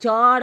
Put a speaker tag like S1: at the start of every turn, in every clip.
S1: 4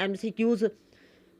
S1: MCQs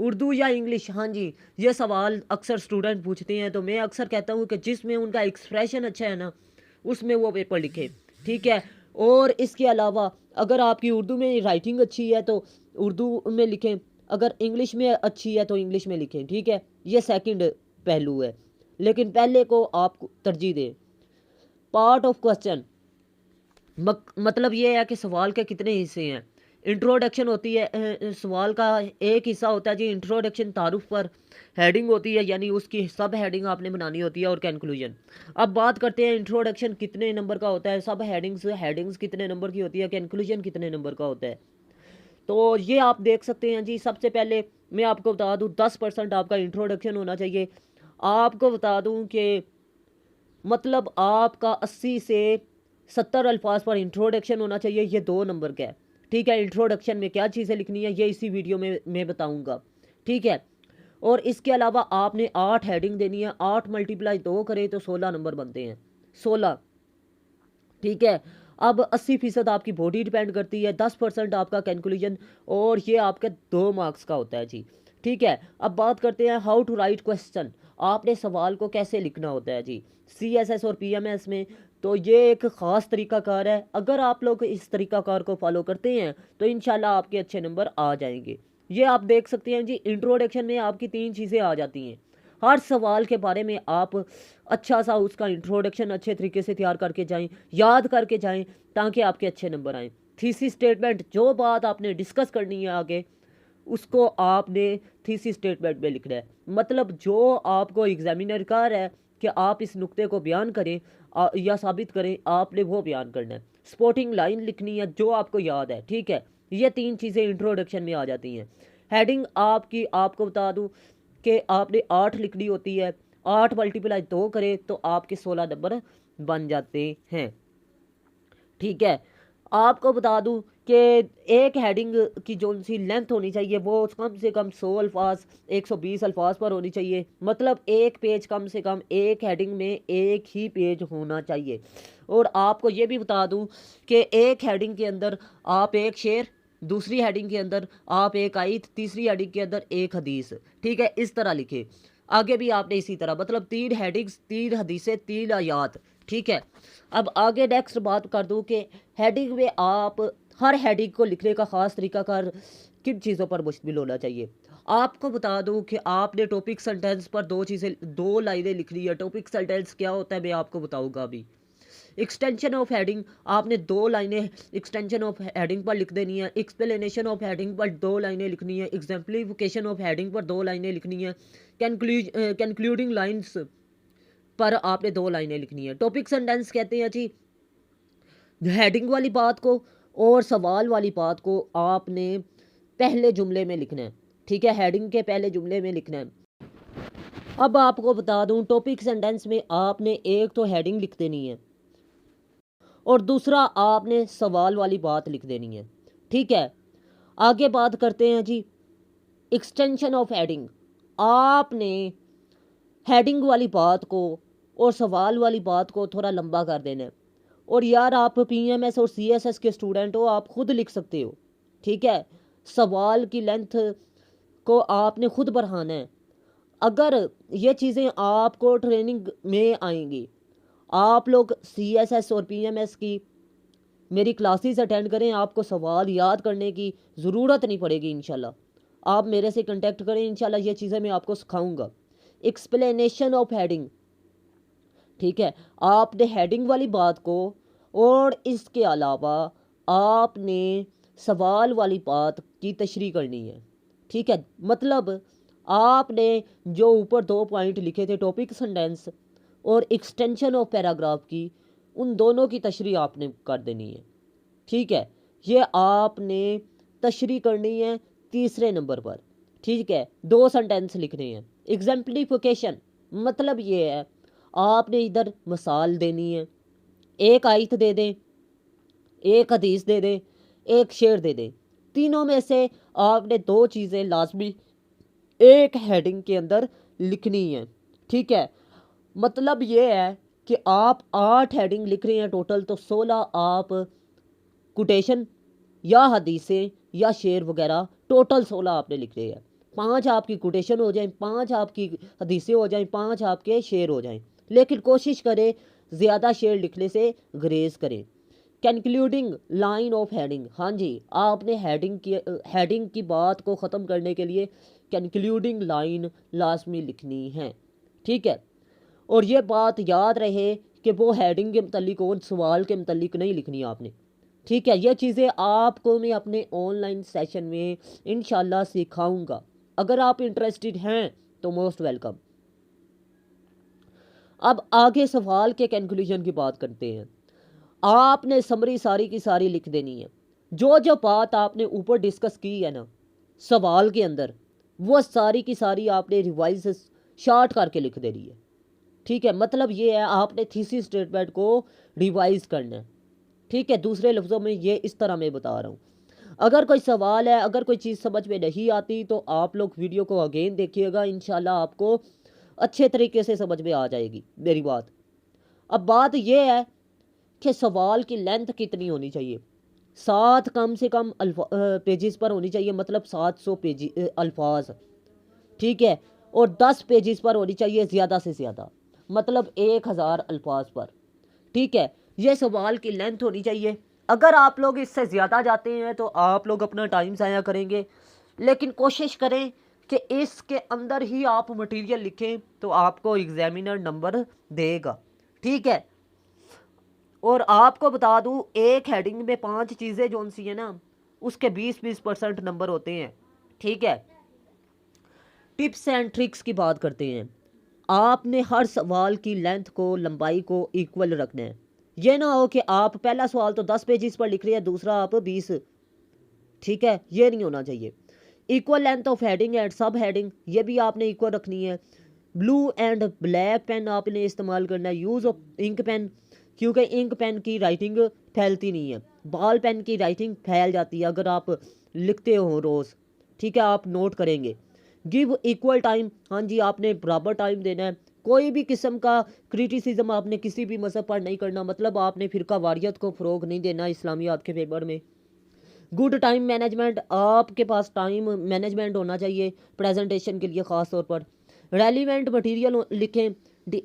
S1: Urdu یا English? ہاں جی، یہ سوال اکثر اسٹوڈنٹ پوچھتے ہیں، تو میں اکثر کہتا ہوں کہ جس میں ان کا ایکسپریشن اچھا ہے نا اس میں وہ پیپر لکھیں، ٹھیک ہے. اور اس کے علاوہ اگر آپ کی اردو میں رائٹنگ اچھی ہے تو اردو میں لکھیں، اگر انگلش میں اچھی ہے تو انگلش میں لکھیں، ٹھیک ہے. یہ سیکنڈ پہلو ہے، لیکن پہلے کو آپ ترجیح دیں. پارٹ آف کوشچن مطلب یہ ہے کہ سوال کے کتنے حصے ہیں. انٹروڈکشن ہوتی ہے، سوال کا ایک حصہ ہوتا ہے جی انٹروڈکشن، تعارف پر. ہیڈنگ ہوتی ہے یعنی اس کی سب ہیڈنگ آپ نے بنانی ہوتی ہے، اور کنکلوژن. اب بات کرتے ہیں انٹروڈکشن کتنے نمبر کا ہوتا ہے، سب ہیڈنگز کتنے نمبر کی ہوتی ہے، کنکلوژن کتنے نمبر کا ہوتا ہے. تو یہ آپ دیکھ سکتے ہیں جی. سب سے پہلے میں آپ کو بتا دوں 10% آپ کا انٹروڈکشن ہونا چاہیے. آپ کو بتا دوں کہ مطلب آپ کا 80 سے 70 الفاظ پر انٹروڈکشن ہونا چاہیے. یہ 2 نمبر کا ہے، ٹھیک ہے. انٹروڈکشن میں کیا چیزیں لکھنی ہے یہ اسی ویڈیو میں میں بتاؤں گا، ٹھیک ہے. اور اس کے علاوہ آپ نے 8 ہیڈنگ دینی ہے. 8 ملٹیپلائی 2 کرے تو 16 نمبر بنتے ہیں، 16، ٹھیک ہے. اب 80% آپ کی باڈی ڈیپینڈ کرتی ہے، 10% آپ کا کینکولیشن، اور یہ آپ کے 2 مارکس کا ہوتا ہے جی، ٹھیک ہے. اب بات کرتے ہیں ہاؤ ٹو رائٹ کویسچن. آپ نے سوال کو کیسے لکھنا ہوتا ہے جی سی ایس ایس اور پی ایم ایس میں. تو یہ ایک خاص طریقہ کار ہے. اگر آپ لوگ اس طریقہ کار کو فالو کرتے ہیں تو انشاءاللہ آپ کے اچھے نمبر آ جائیں گے. یہ آپ دیکھ سکتے ہیں جی انٹروڈکشن میں آپ کی 3 چیزیں آ جاتی ہیں. ہر سوال کے بارے میں آپ اچھا سا اس کا انٹروڈکشن اچھے طریقے سے تیار کر کے جائیں، یاد کر کے جائیں، تاکہ آپ کے اچھے نمبر آئیں. تھیسس اسٹیٹمنٹ، جو بات آپ نے ڈسکس کرنی ہے آگے اس کو آپ نے تھیسس اسٹیٹمنٹ میں لکھنا ہے. مطلب جو آپ کو ایگزامینر کہہ رہا ہے کہ آپ اس نقطے کو بیان کریں یا ثابت کریں، آپ نے وہ بیان کرنا ہے. سپورٹنگ لائن لکھنی ہے جو آپ کو یاد ہے، ٹھیک ہے. یہ 3 چیزیں انٹروڈکشن میں آ جاتی ہیں. ہیڈنگ آپ کو بتا دوں کہ آپ نے 8 لکھنی ہوتی ہے. 8 ملٹیپلائی 2 کرے تو آپ کے 16 نمبر بن جاتے ہیں، ٹھیک ہے. آپ کو بتا دوں کہ ایک ہیڈنگ کی جو سی لینتھ ہونی چاہیے وہ کم سے کم 100 الفاظ 120 الفاظ پر ہونی چاہیے. مطلب ایک پیج کم سے کم ایک ہیڈنگ میں ایک ہی پیج ہونا چاہیے. اور آپ کو یہ بھی بتا دوں کہ ایک ہیڈنگ کے اندر آپ ایک شعر، دوسری ہیڈنگ کے اندر آپ ایک آیت، تیسری ہیڈنگ کے اندر ایک حدیث، ٹھیک ہے. اس طرح لکھے. آگے بھی آپ نے اسی طرح، مطلب 3 ہیڈنگز، 3 حدیثیں، 3 آیات، ٹھیک ہے. اب آگے نیکسٹ بات کر دوں کہ ہیڈنگ میں آپ ہر ہیڈنگ کو لکھنے کا خاص طریقہ کار کن چیزوں پر مشتمل ہونا چاہیے. آپ کو بتا دوں کہ آپ نے ٹاپک سینٹینس پر 2 لائنیں لکھنی ہے. ٹاپک سینٹینس کیا ہوتا ہے میں آپ کو بتاؤں گا ابھی. ایکسٹینشن آف ہیڈنگ، آپ نے 2 لائنیں ایکسٹینشن آف ہیڈنگ پر لکھ دینی ہے. ایکسپلینیشن آف ہیڈنگ پر 2 لائنیں لکھنی ہے. ایگزامپلیفیکیشن آف ہیڈنگ پر 2 لائنیں لکھنی ہے. کنکلوڈنگ لائنس پر آپ نے 2 لائنیں لکھنی ہے. ٹاپک سینٹینس کہتے ہیں جی ہیڈنگ والی بات کو اور سوال والی بات کو آپ نے پہلے جملے میں لکھنا ہے، ٹھیک ہے. ہیڈنگ کے پہلے جملے میں لکھنا ہے. اب آپ کو بتا دوں ٹاپک سینٹینس میں آپ نے ایک تو ہیڈنگ لکھ دینی ہے اور دوسرا آپ نے سوال والی بات لکھ دینی ہے، ٹھیک ہے. آگے بات کرتے ہیں جی ایکسٹینشن آف ہیڈنگ. آپ نے ہیڈنگ والی بات کو اور سوال والی بات کو تھوڑا لمبا کر دینا ہے. اور یار آپ پی ایم ایس اور سی ایس ایس کے اسٹوڈنٹ ہو، آپ خود لکھ سکتے ہو، ٹھیک ہے. سوال کی لینتھ کو آپ نے خود بڑھانا ہے. اگر یہ چیزیں آپ کو ٹریننگ میں آئیں گی، آپ لوگ سی ایس ایس اور پی ایم ایس کی میری کلاسز اٹینڈ کریں، آپ کو سوال یاد کرنے کی ضرورت نہیں پڑے گی. انشاءاللہ آپ میرے سے کنٹیکٹ کریں، انشاءاللہ یہ چیزیں میں آپ کو سکھاؤں گا. ایکسپلینیشن آف ہیڈنگ، ٹھیک ہے. آپ نے ہیڈنگ والی بات کو اور اس کے علاوہ آپ نے سوال والی بات کی تشریح کرنی ہے، ٹھیک ہے. مطلب آپ نے جو اوپر 2 پوائنٹ لکھے تھے ٹاپک سینٹینس اور ایکسٹینشن آف پیراگراف کی، ان دونوں کی تشریح آپ نے کر دینی ہے، ٹھیک ہے. یہ آپ نے تشریح کرنی ہے تیسرے نمبر پر، ٹھیک ہے. 2 سینٹینس لکھنے ہیں. ایگزامپلیفیکیشن مطلب یہ ہے آپ نے ادھر مثال دینی ہے. ایک آیت دے دیں، ایک حدیث دے دیں، ایک شعر دے دیں. تینوں میں سے آپ نے 2 چیزیں لازمی ایک ہیڈنگ کے اندر لکھنی ہے، ٹھیک ہے. مطلب یہ ہے کہ آپ 8 ہیڈنگ لکھ رہے ہیں ٹوٹل، تو 16 آپ کوٹیشن یا حدیثیں یا شعر وغیرہ، ٹوٹل 16 آپ نے لکھ رہے ہیں. 5 آپ کی کوٹیشن ہو جائیں، 5 آپ کی حدیثیں ہو جائیں، 5 آپ کے شعر ہو جائیں، لیکن کوشش کریں زیادہ شعر لکھنے سے گریز کریں۔ کنکلیوڈنگ لائن آف ہیڈنگ، ہاں جی آپ نے ہیڈنگ کی بات کو ختم کرنے کے لیے کنکلیوڈنگ لائن لازمی لکھنی ہے، ٹھیک ہے۔ اور یہ بات یاد رہے کہ وہ ہیڈنگ کے متعلق اور سوال کے متعلق نہیں لکھنی آپ نے، ٹھیک ہے۔ یہ چیزیں آپ کو میں اپنے آن لائن سیشن میں انشاءاللہ سکھاؤں گا، اگر آپ انٹرسٹڈ ہیں تو موسٹ ویلکم۔ اب آگے سوال کے کنکلوژن کی بات کرتے ہیں۔ آپ نے سمری ساری کی ساری لکھ دینی ہے، جو بات آپ نے اوپر ڈسکس کی ہے نا سوال کے اندر، وہ ساری کی ساری آپ نے ریوائز شارٹ کر کے لکھ دینی ہے، ٹھیک ہے۔ مطلب یہ ہے آپ نے تھیسس اسٹیٹمنٹ کو ریوائز کرنا ہے، ٹھیک ہے۔ دوسرے لفظوں میں یہ اس طرح میں بتا رہا ہوں، اگر کوئی سوال ہے، اگر کوئی چیز سمجھ میں نہیں آتی تو آپ لوگ ویڈیو کو اگین دیکھیے گا، انشاءاللہ آپ کو اچھے طریقے سے سمجھ میں آ جائے گی میری بات۔ اب بات یہ ہے کہ سوال کی لینتھ کتنی ہونی چاہیے، 7 کم سے کم پیجز پر ہونی چاہیے، مطلب 700 الفاظ، ٹھیک ہے۔ اور 10 پیجز پر ہونی چاہیے زیادہ سے زیادہ، مطلب 1000 الفاظ پر، ٹھیک ہے۔ یہ سوال کی لینتھ ہونی چاہیے۔ اگر آپ لوگ اس سے زیادہ جاتے ہیں تو آپ لوگ اپنا ٹائم ضائع کریں گے، لیکن کوشش کریں کہ اس کے اندر ہی آپ مٹیریل لکھیں تو آپ کو ایگزامینر نمبر دے گا، ٹھیک ہے۔ اور آپ کو بتا دوں ایک ہیڈنگ میں 5 چیزیں جو سی ہیں نا اس کے 20% نمبر ہوتے ہیں، ٹھیک ہے۔ ٹپس اینڈ ٹرکس کی بات کرتے ہیں۔ آپ نے ہر سوال کی لینتھ کو، لمبائی کو ایکول رکھنا ہے۔ یہ نہ ہو کہ آپ پہلا سوال تو 10 پیجز پر لکھ رہے ہیں، دوسرا آپ 20، ٹھیک ہے، یہ نہیں ہونا چاہیے۔ Equal length of heading and sub heading, یہ بھی آپ نے ایکول رکھنی ہے۔ بلو اینڈ بلیک پین آپ نے استعمال کرنا ہے۔ یوز آف انک پین، کیونکہ انک پین کی رائٹنگ پھیلتی نہیں ہے، بال پین کی رائٹنگ پھیل جاتی ہے اگر آپ لکھتے ہو روز، ٹھیک ہے، آپ نوٹ کریں گے۔ گیو ایکول ٹائم، ہاں جی آپ نے برابر ٹائم دینا ہے۔ کوئی بھی قسم کا کریٹیسزم آپ نے کسی بھی مذہب پر نہیں کرنا، مطلب آپ نے فرقہ واریت کو فروغ نہیں دینا اسلامیات کے پیپر میں۔ گڈ ٹائم مینجمنٹ، آپ کے پاس ٹائم مینجمنٹ ہونا چاہیے پریزنٹیشن کے لیے خاص طور پر۔ ریلیونٹ مٹیریل لکھیں،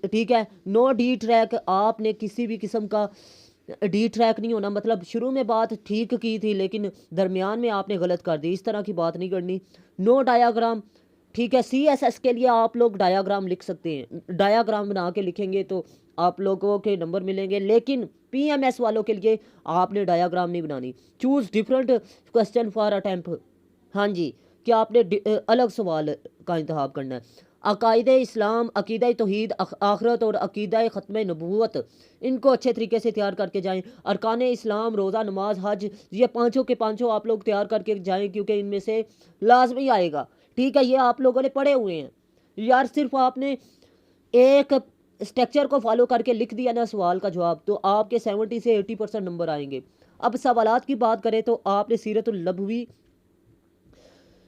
S1: ٹھیک ہے۔ نو ڈی ٹریک، آپ نے کسی بھی قسم کا ڈی ٹریک نہیں ہونا، مطلب شروع میں بات ٹھیک کی تھی لیکن درمیان میں آپ نے غلط کر دی، اس طرح کی بات نہیں کرنی۔ نو ڈایاگرام، ٹھیک ہے۔ سی ایس ایس کے لیے آپ لوگ ڈایاگرام لکھ سکتے ہیں، ڈایاگرام بنا کے لکھیں گے تو آپ لوگوں کے نمبر ملیں گے، لیکن پی ایم ایس والوں کے لیے آپ نے ڈایاگرام نہیں بنانی۔ Choose different question for attempt, ہاں جی کہ آپ نے الگ سوال کا انتخاب کرنا ہے۔ عقائد اسلام، عقیدہ توحید، آخرت اور عقیدہ ختم نبوت، ان کو اچھے طریقے سے تیار کر کے جائیں۔ ارکان اسلام، روزہ، نماز، حج، یہ پانچوں کے پانچوں آپ لوگ تیار کر کے جائیں کیونکہ ان میں سے لازمی آئے گا، ٹھیک ہے۔ یہ آپ لوگوں نے پڑھے ہوئے ہیں یار، صرف آپ نے ایک اسٹرکچر کو فالو کر کے لکھ دیا نا سوال کا جواب، تو آپ کے 70 سے 80% نمبر آئیں گے۔ اب سوالات کی بات کریں تو آپ نے سیرت النبوی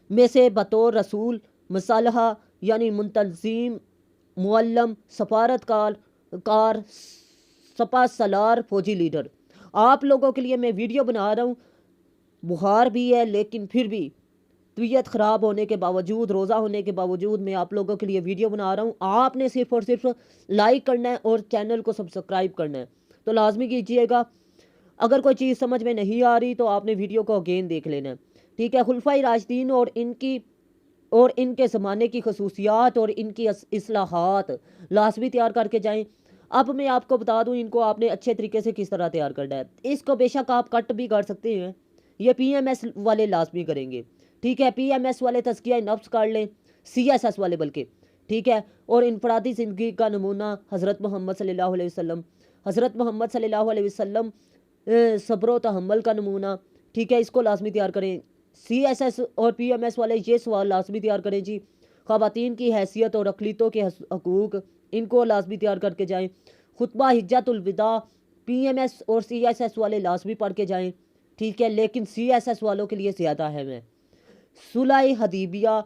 S1: میں سے بطور رسول، مصالحہ یعنی منتظم، معلم، سفارت کار، سپا سالار، فوجی لیڈر، آپ لوگوں کے لیے میں ویڈیو بنا رہا ہوں۔ بخار بھی ہے لیکن پھر بھی طبیعت خراب ہونے کے باوجود، روزہ ہونے کے باوجود میں آپ لوگوں کے لیے ویڈیو بنا رہا ہوں۔ آپ نے صرف اور صرف لائک کرنا ہے اور چینل کو سبسکرائب کرنا ہے، تو لازمی کیجیے گا۔ اگر کوئی چیز سمجھ میں نہیں آ رہی تو آپ نے ویڈیو کو اگین دیکھ لینا ہے، ٹھیک ہے۔ خلفائے راشدین اور ان کے زمانے کی خصوصیات اور ان کی اصلاحات لازمی تیار کر کے جائیں۔ اب میں آپ کو بتا دوں ان کو آپ نے اچھے طریقے سے کس طرح تیار کرنا ہے۔ اس کو بے شک آپ کٹ بھی کر سکتے ہیں، یہ پی ایم ایس والے لازمی کریں گے، ٹھیک ہے۔ پی ایم ایس والے تزکیہ نفس کر لیں، سی ایس ایس والے بلکہ، ٹھیک ہے۔ اور انفرادی زندگی کا نمونہ حضرت محمد صلی اللہ علیہ وسلم، حضرت محمد صلی اللہ علیہ وسلم صبر و تحمل کا نمونہ، ٹھیک ہے، اس کو لازمی تیار کریں۔ سی ایس ایس اور پی ایم ایس والے یہ سوال لازمی تیار کریں جی۔ خواتین کی حیثیت اور اقلیتوں کے حقوق، ان کو لازمی تیار کر کے جائیں۔ خطبہ حجت الوداع، پی ایم ایس اور سی ایس ایس والے لازمی پڑھ کے جائیں، ٹھیک ہے، لیکن سی ایس ایس والوں کے لیے زیادہ اہم ہے۔ صلح حدیبیہ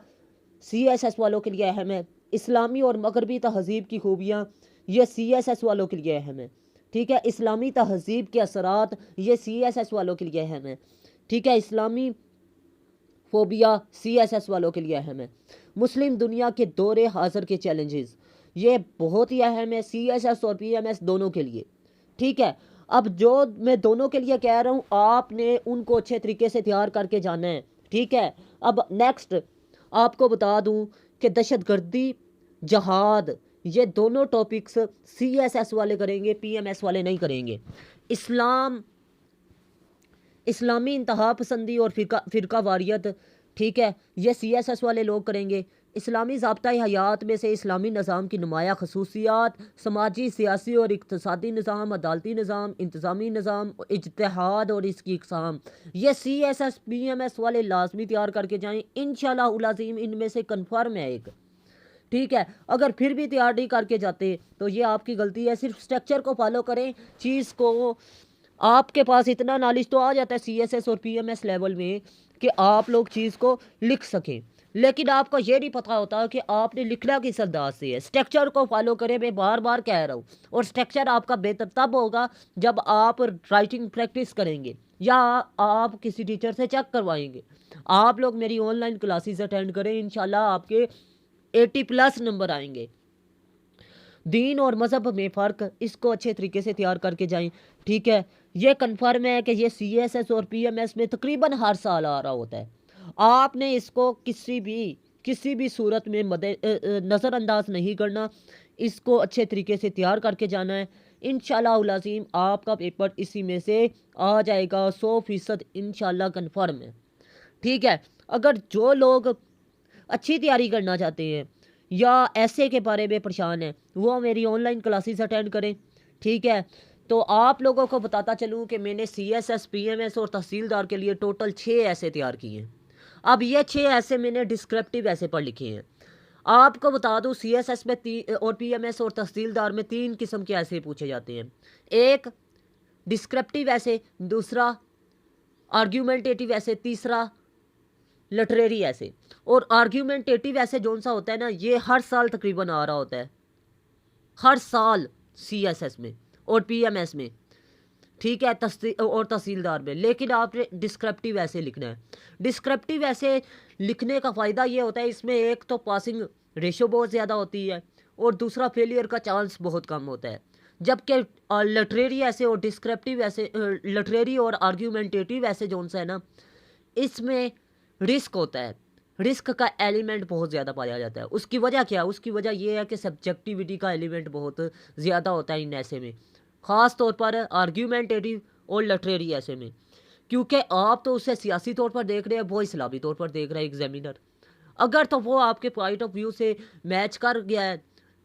S1: سی ایس ایس والوں کے لیے اہم ہے۔ اسلامی اور مغربی تہذیب کی خوبیاں، یہ سی ایس ایس والوں کے لیے اہم ہے، ٹھیک ہے۔ اسلامی تہذیب کے اثرات، یہ سی ایس ایس والوں کے لیے اہم ہے، ٹھیک ہے۔ اسلامی فوبیا سی ایس ایس والوں کے لیے اہم ہے۔ مسلم دنیا کے دور حاضر کے چیلنجز، یہ بہت ہی اہم ہے سی ایس ایس اور پی ایم ایس دونوں کے لیے، ٹھیک ہے۔ اب جو میں دونوں کے لیے کہہ رہا ہوں آپ نے ان کو اچھے طریقے سے تیار کر کے جانا ہے، ٹھیک ہے۔ اب نیکسٹ آپ کو بتا دوں کہ دہشت گردی، جہاد، یہ دونوں ٹاپکس سی ایس ایس والے کریں گے، پی ایم ایس والے نہیں کریں گے۔ اسلامی انتہا پسندی اور فرقہ واریت، ٹھیک ہے، یہ سی ایس ایس والے لوگ کریں گے۔ اسلامی ضابطۂ حیات میں سے اسلامی نظام کی نمایاں خصوصیات، سماجی، سیاسی اور اقتصادی نظام، عدالتی نظام، انتظامی نظام، اجتہاد اور اس کی اقسام، یہ C S S P M S والے لازمی تیار کر کے جائیں، انشاءاللہ العظیم ان میں سے کنفرم ہے ایک، ٹھیک ہے۔ اگر پھر بھی تیار نہیں کر کے جاتے تو یہ آپ کی غلطی ہے، صرف اسٹرکچر کو فالو کریں، چیز کو آپ کے پاس اتنا نالج تو آ جاتا ہے سی ایس ایس اور پی ایم ایس لیول میں کہ آپ لوگ چیز کو لکھ سکیں، لیکن آپ کو یہ نہیں پتہ ہوتا کہ آپ نے لکھنا کس انداز سے ہے۔ اسٹرکچر کو فالو کریں، میں بار بار کہہ رہا ہوں، اور اسٹرکچر آپ کا بہتر تب ہوگا جب آپ رائٹنگ پریکٹس کریں گے یا آپ کسی ٹیچر سے چیک کروائیں گے۔ آپ لوگ میری آن لائن کلاسز اٹینڈ کریں، انشاءاللہ آپ کے 80+ نمبر آئیں گے۔ دین اور مذہب میں فرق، اس کو اچھے طریقے سے تیار کر کے جائیں، ٹھیک ہے۔ یہ کنفرم ہے کہ یہ سی ایس ایس اور پی ایم ایس میں تقریباً ہر سال آ رہا ہوتا ہے۔ آپ نے اس کو کسی بھی صورت میں نظر انداز نہیں کرنا، اس کو اچھے طریقے سے تیار کر کے جانا ہے، انشاءاللہ العظیم آپ کا پیپر اسی میں سے آ جائے گا، 100% انشاءاللہ کنفرم ہے، ٹھیک ہے۔ اگر جو لوگ اچھی تیاری کرنا چاہتے ہیں یا ایسے کے بارے میں پریشان ہیں، وہ میری آن لائن کلاسز اٹینڈ کریں، ٹھیک ہے۔ تو آپ لوگوں کو بتاتا چلوں کہ میں نے C S S, P M S اور تحصیلدار کے لیے ٹوٹل 6 ایسے تیار کیے ہیں۔ اب یہ 6 ایسے میں نے ڈسکرپٹیو ایسے پر لکھے ہیں۔ آپ کو بتا دوں سی ایس ایس میں اور پی ایم ایس اور تحصیلدار میں 3 قسم کے ایسے پوچھے جاتے ہیں، ایک ڈسکرپٹیو ایسے، دوسرا آرگیومنٹیٹیو ایسے، تیسرا لٹریری ایسے۔ اور آرگیومنٹیٹیو ایسے جون سا ہوتا ہے نا، یہ ہر سال تقریباً آ رہا ہوتا ہے، ہر سال سی ایس ایس میں اور پی ایم ایس میں، ٹھیک ہے، اور تحصیلدار میں، لیکن آپ نے ڈسکرپٹیو ایسے لکھنا ہے۔ ڈسکرپٹیو ایسے لکھنے کا فائدہ یہ ہوتا ہے، اس میں ایک تو پاسنگ ریشو بہت زیادہ ہوتی ہے اور دوسرا فیلئر کا چانس بہت کم ہوتا ہے، جبکہ لٹریری ایسے اور ڈسکرپٹیو ایسے، لٹریری اور آرگیومنٹیٹیو ایسے جون سا ہے نا، اس میں رسک ہوتا ہے، رسک کا ایلیمنٹ بہت زیادہ پایا جاتا ہے۔ اس کی وجہ کیا؟ اس کی وجہ یہ ہے کہ سبجیکٹیوٹی کا ایلیمنٹ بہت زیادہ ہوتا ہے ان ایسے میں، خاص طور پر آرگیومنٹیٹیو اور لٹریری ایسے میں، کیونکہ آپ تو اسے سیاسی طور پر دیکھ رہے ہیں، وہ اسلامی طور پر دیکھ رہا ہے ایگزامینر۔ اگر تو وہ آپ کے پوائنٹ آف ویو سے میچ کر گیا ہے،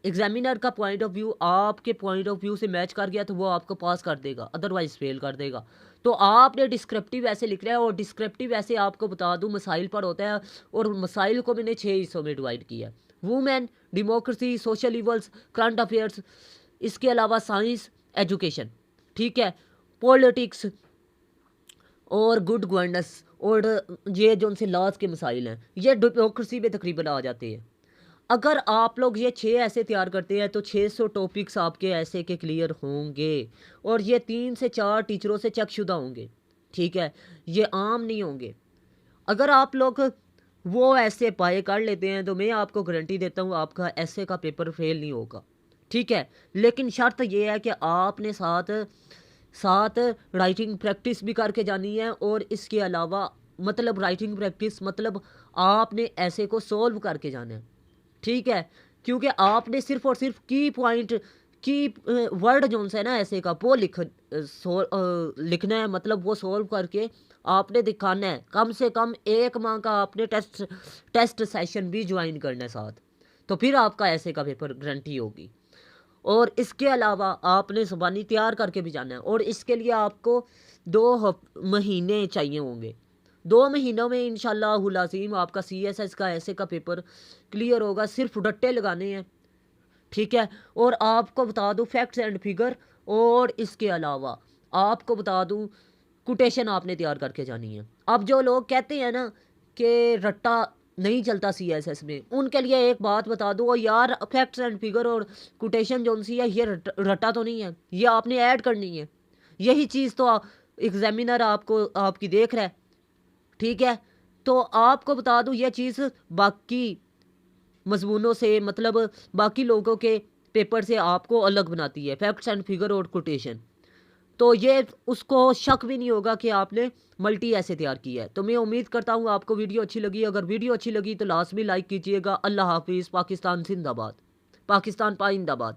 S1: ایگزامینر کا پوائنٹ آف ویو آپ کے پوائنٹ آف ویو سے میچ کر گیا تو وہ آپ کو پاس کر دے گا، ادروائز فیل کر دے گا۔ تو آپ نے ڈسکرپٹیو ایسے لکھ لیا ہے، اور ڈسکرپٹیو ایسے آپ کو بتا دوں مسائل پر ہوتا ہے، اور مسائل کو میں نے 6 حصوں میں ڈیوائڈ کیا ہے: women, democracy, social evils, current affairs, اس کے علاوہ سائنس، ایجوکیشن، ٹھیک ہے، پولیٹکس اور گڈ گورننس، اور یہ جو ان سے لاز کے مسائل ہیں، یہ ڈیموکریسی میں تقریباً آ جاتے ہیں۔ اگر آپ لوگ یہ 6 ایسے تیار کرتے ہیں تو 600 ٹاپکس آپ کے ایسے کے کلیئر ہوں گے، اور یہ 3 سے 4 ٹیچروں سے چیک شدہ ہوں گے، ٹھیک ہے، یہ عام نہیں ہوں گے۔ اگر آپ لوگ وہ ایسے پائے کر لیتے ہیں تو میں آپ کو گارنٹی دیتا ہوں آپ کا ایسے کا پیپر فیل نہیں ہوگا، ٹھیک ہے۔ لیکن شرط یہ ہے کہ آپ نے ساتھ رائٹنگ پریکٹس بھی کر کے جانی ہے، اور اس کے علاوہ مطلب رائٹنگ پریکٹس مطلب آپ نے ایسے کو سولو کر کے جانا ہے، ٹھیک ہے، کیونکہ آپ نے صرف اور صرف کی ورڈ جون سا ہے نا ایسے کا وہ لکھنا ہے، مطلب وہ سولو کر کے آپ نے دکھانا ہے۔ کم سے کم 1 ماہ کا آپ نے ٹیسٹ سیشن بھی جوائن کرنا ہے ساتھ، تو پھر آپ کا ایسے کا پیپر گارنٹی ہوگی۔ اور اس کے علاوہ آپ نے زبانی تیار کر کے بھی جانا ہے، اور اس کے لیے آپ کو 2 مہینے چاہیے ہوں گے۔ 2 مہینوں میں انشاءاللہ العظیم آپ کا سی ایس ایس کا ایسے کا پیپر کلیئر ہوگا، صرف ڈٹے لگانے ہیں، ٹھیک ہے۔ اور آپ کو بتا دوں فیکٹس اینڈ فگر، اور اس کے علاوہ آپ کو بتا دوں کوٹیشن آپ نے تیار کر کے جانی ہے۔ اب جو لوگ کہتے ہیں نا کہ رٹا نہیں چلتا سی ایس ایس میں، ان کے لیے ایک بات بتا دوں، یار فیکٹس اینڈ فگر اور کوٹیشن جو سی ہے یہ رٹا تو نہیں ہے، یہ آپ نے ایڈ کرنی ہے، یہی چیز تو ایگزامینر آپ کی دیکھ رہا ہے، ٹھیک ہے۔ تو آپ کو بتا دوں یہ چیز باقی مضمونوں سے مطلب باقی لوگوں کے پیپر سے آپ کو الگ بناتی ہے، فیکٹس اینڈ فگر اور کوٹیشن. تو یہ اس کو شک بھی نہیں ہوگا کہ آپ نے ملٹی ایسے تیار کیا ہے. تو میں امید کرتا ہوں آپ کو ویڈیو اچھی لگی. اگر ویڈیو اچھی لگی تو لازمی لائک کیجیے گا. اللہ حافظ. پاکستان زندہ باد. پاکستان پائندہ باد.